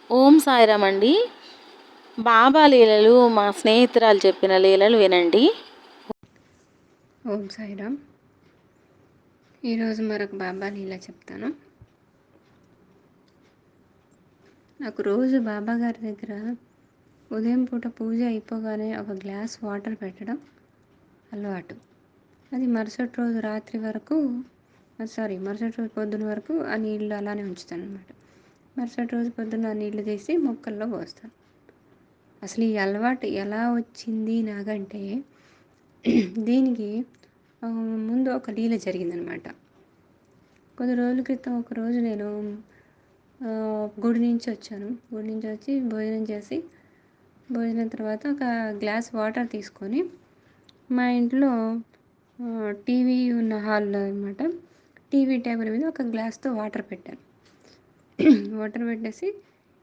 ఓం సాయిరామ్ అండి. బాబా లీలలు మా స్నేహితురాలు చెప్పిన లీలలు వినండి. ఓం సాయిరామ్. ఈరోజు మరొక బాబా లీల చెప్తాను. నాకు రోజు బాబా గారి దగ్గర ఉదయం పూట పూజ అయిపోగానే ఒక గ్లాస్ వాటర్ పెట్టడం అలవాటు. అది మరుసటి రోజు రాత్రి వరకు మరుసటి రోజు పొద్దున వరకు ఆ నీళ్ళు అలానే ఉంచుతాను అనమాట. మరుసటి రోజు పొద్దున్న ఆ నీళ్లు తీసి మొక్కల్లో పోస్తాను. అసలు ఈ అలవాటు ఎలా వచ్చింది నాకంటే దీనికి ముందు ఒక లీల జరిగిందనమాట. కొద్ది రోజుల క్రితం ఒకరోజు నేను గుడి నుంచి వచ్చాను. గుడి నుంచి వచ్చి భోజనం తర్వాత ఒక గ్లాస్ వాటర్ తీసుకొని మా ఇంట్లో టీవీ ఉన్న హాల్లో అనమాట, టీవీ టేబుల్ మీద ఒక గ్లాస్తో వాటర్ పెట్టాను. వాటర్ పెట్టేసి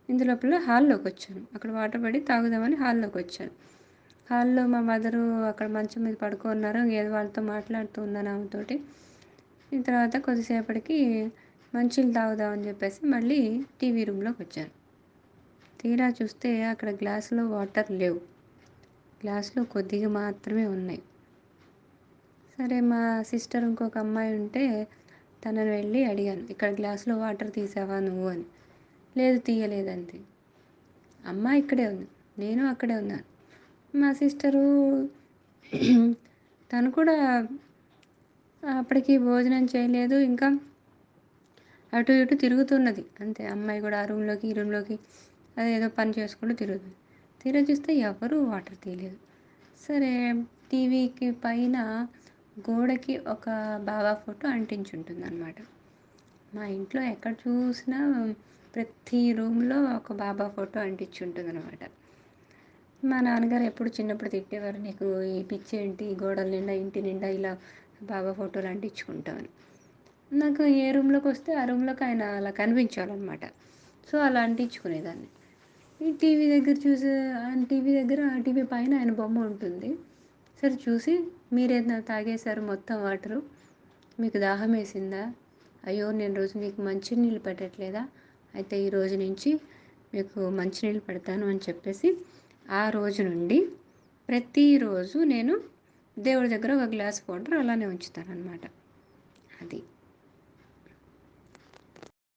ఇందులోపల హాల్లోకి వచ్చాను. అక్కడ వాటర్ పడి తాగుదామని హాల్లోకి వచ్చాను. హాల్లో మా మదరు అక్కడ మంచం మీద పడుకున్నారు. ఏదో వాళ్ళతో మాట్లాడుతూ ఉన్నాను ఆమెతోటి. తర్వాత కొద్దిసేపటికి మంచినీళ్ళు తాగుదామని చెప్పేసి మళ్ళీ టీవీ రూమ్లోకి వచ్చాను. తీరా చూస్తే అక్కడ గ్లాసులో వాటర్ లేవు. గ్లాసులో కొద్దిగా మాత్రమే ఉన్నాయి. సరే, మా సిస్టర్ ఇంకొక అమ్మాయి ఉంటే తనని వెళ్ళి అడిగాను, ఇక్కడ గ్లాసులో వాటర్ తీసావా నువ్వు అని. లేదు, తీయలేదంతే. అమ్మ ఇక్కడే ఉంది, నేను అక్కడే ఉన్నాను. మా సిస్టరు తను కూడా అప్పటికి భోజనం చేయలేదు, ఇంకా అటు ఇటు తిరుగుతున్నది అంతే. అమ్మాయి కూడా ఆ రూమ్లోకి ఈ రూమ్లోకి అదేదో పని చేసుకుంటూ తిరుగుతుంది. తీరా చూస్తే ఎవరూ వాటర్ తీయలేదు. సరే, టీవీకి పైన గోడకి ఒక బాబా ఫోటో అంటించుంటుంది అన్నమాట. మా ఇంట్లో ఎక్కడ చూసినా ప్రతి రూమ్లో ఒక బాబా ఫోటో అంటించుంటుంది అనమాట. మా నాన్నగారు ఎప్పుడు చిన్నప్పుడు తిట్టేవారు, నీకు ఈ పిచ్చి ఏంటి, గోడల నిండా ఇంటి నిండా ఇలా బాబా ఫోటోలు అంటించుకుంటామని. నాకు ఏ రూమ్లోకి వస్తే ఆ రూమ్లోకి ఆయన అలా కనిపించాలన్నమాట. సో అలా అంటించుకునేదాన్ని. ఈ టీవీ దగ్గర చూసే ఆయన టీవీ దగ్గర ఆ టీవీ పైన ఆయన బొమ్మ ఉంటుంది. సరే చూసి, మీరేదైనా తాగేశారు మొత్తం వాటరు, మీకు దాహం వేసిందా, అయ్యో నేను రోజు మీకు మంచినీళ్ళు పెట్టట్లేదా, అయితే ఈ రోజు నుంచి మీకు మంచినీళ్ళు పెడతాను అని చెప్పేసి ఆ రోజు నుండి ప్రతిరోజు నేను దేవుడి దగ్గర ఒక గ్లాస్ వాటర్ అలానే ఉంచుతాను అన్నమాట. అది